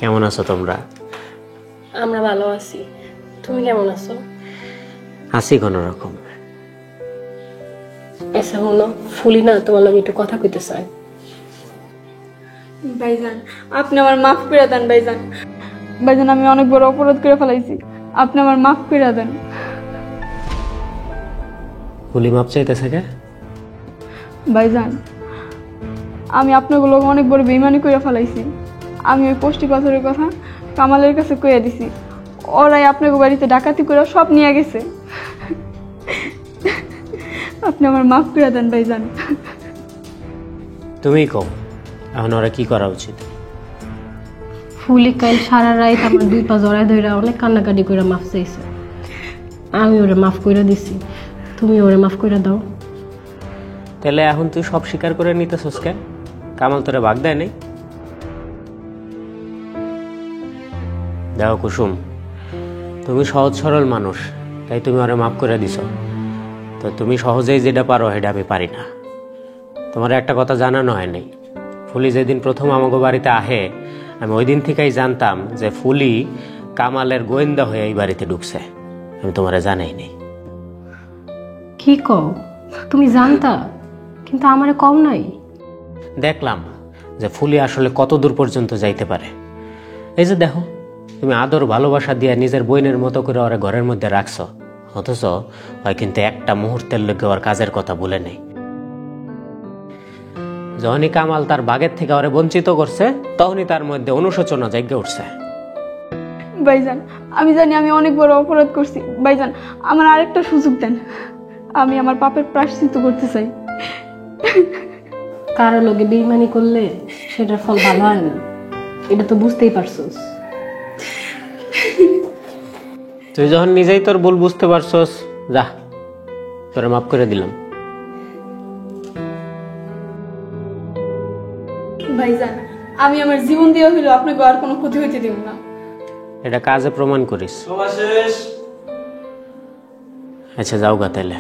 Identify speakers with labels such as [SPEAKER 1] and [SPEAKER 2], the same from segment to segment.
[SPEAKER 1] কেমন আছো তোমরা?
[SPEAKER 2] আমরা ভালো আছি, তুমি কেমন আছো?
[SPEAKER 1] আছি কোনো রকম।
[SPEAKER 2] এসা হলো ফুলি না, তোমার লগে একটু কথা কইতে চাই।
[SPEAKER 3] ভাইজান, আপনি আমার মাফ করে দেন ভাইজান। ভাইজান, আমি অনেক বড় অপরাধ করে ফেলাইছি, আপনি আমার মাফ করে দেন।
[SPEAKER 1] ফুলি মাপ চাইতেছে কে?
[SPEAKER 3] ভাইজান, আমি আপনাগুলো অনেক বড় বেইমানি করে ফেলাইছি। আমি ওই পোস্টি পাথরের কথা কামালের কাছে কইয়া দিছি, ওরাই আপনাকে বাড়িতে ডাকাতি করে সব নিয়ে গেছে। আপনি আমার মাফ করে দেন ভাইজান।
[SPEAKER 1] তুমিই কও এখন ওরা কি করা উচিত?
[SPEAKER 2] ফুলি কাল সারা রাত আমার দুই পা জড়ায় ধইরা অনেক কান্নাকাটি করে মাফ চাইছে। আমি ওরে মাফ কইরা দিছি, তুমি ওরে মাফ কইরা দাও।
[SPEAKER 1] তাহলে এখন তুই সব স্বীকার করে নিতেছস কে? কামাল তোরে ভাগ দেয় নাই? দেখো কুসুম, তুমি সহজ সরল মানুষ, তাই তুমি ওরে মাফ করে দিছ। তো তুমি সহজেই যেটা পারো সেটা আমি পারি না। তোমার একটা কথা জানানো হয় নাই, ফুলি যেদিন প্রথম আমাকে বাড়িতে আহে আমি ওই দিন থেকেই জানতাম যে ফুলি কামালের গোয়েন্দা হয়ে এই বাড়িতে ঢুকছে। আমি তোমারে জানাই নাই।
[SPEAKER 2] কি কও? তুমি জানতা কিন্তু আমারে কম নাই।
[SPEAKER 1] দেখলাম যে ফুলি আসলে কত দূর পর্যন্ত যাইতে পারে। এই যে দেখো, তুমি আদর ভালোবাসা দিয়ে নিজের বোনের মতো করে ওরা ঘরের মধ্যে রাখছো, অথচ হয় কিন্তু একটা মুহূর্তের লোকে ওর কাজের কথা ভুলে নেই। যখনই কামাল তার বাগের থেকে ওরে বঞ্চিত করছে, তখনই তার মধ্যে অনুশোচনা জেগে উঠছে।
[SPEAKER 3] ভাইজান, আমি জানি আমি অনেক বড় অপরাধ করছি। ভাইজান, আমার আরেকটা সুযোগ দেন, আমি আমার পাপের প্রায়শ্চিত্ত করতে চাই।
[SPEAKER 2] কারো লগে বেইমানি করলে সেটার ফল ভালো হয় না, এটা তো বুঝতেই পারছস।
[SPEAKER 1] তুই যখন নিজেই তোর ভুল বুঝতে পারছস, যা, তোরে মাফ করে দিলাম।
[SPEAKER 3] ভাইজান, আমি আমার জীবন দিয়ে হইলো আপনাকে আর কোনো ক্ষতি হইতে দিব না।
[SPEAKER 1] এটা কাজে প্রমাণ করিস। আচ্ছা যাও গা তাইলে।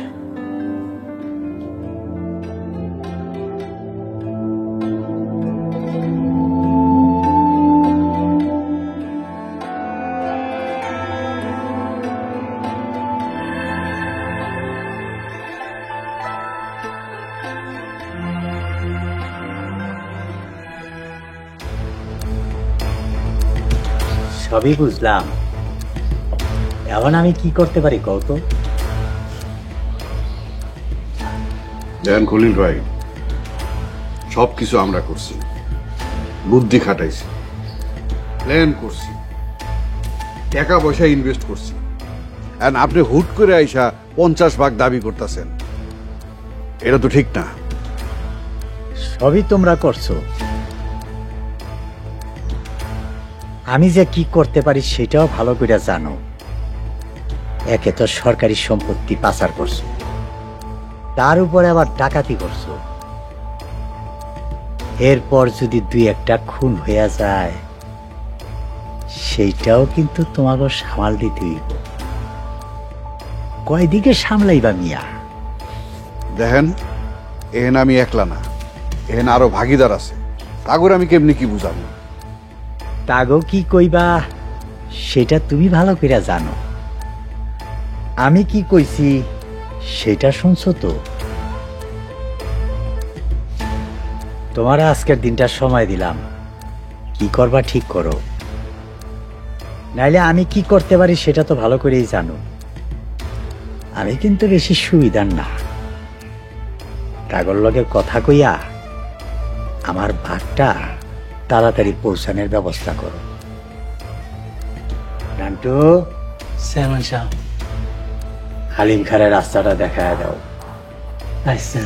[SPEAKER 4] সবই বুঝলাম, এখন আমি কি করতে পারি কত?
[SPEAKER 5] দেন খলিল ভাই, সবকিছু আমরা করছি, বুদ্ধি খাটাইছি, প্ল্যান করছি, টাকা পয়সা ইনভেস্ট করছি, আর আপনি হুট করে আইসা 50 ভাগ দাবি করতেছেন, এটা তো ঠিক না।
[SPEAKER 4] সবই তোমরা করছো, আমি যে কি করতে পারি সেটাও ভালো করে জানো। একে তো সরকারি সম্পত্তি পাচার করছো, তার উপরে আবার ডাকাতি করছো, এরপর যদি দুই একটা খুন হইয়া যায় সেইটাও কিন্তু তোমাকে সামাল দিতে হইব। কয়দিকে সামলাইবা মিয়া?
[SPEAKER 5] দেখেন, এহেন আমি একলা না, এহেন আরো ভাগিদার আছে, তাগর আমি কেমনি কি বুঝাবো?
[SPEAKER 4] তাগো কি কইবা সেটা তুমি ভালো করে জানো। আমি কি কইছি সেটা শুনছো তো? তোমার আজকের দিনটা সময় দিলাম, কি করবা ঠিক করো, নাইলে আমি কি করতে পারি সেটা তো ভালো করেই জানো। আমি কিন্তু বেশি সুবিধার না, তাগর লগে কথা কইয়া আমার ভাগটা তাড়াতাড়ি পৌঁছানোর ব্যবস্থা করো। নান্টু, হালিম খারের রাস্তাটা দেখায় দাও।
[SPEAKER 6] আচ্ছা।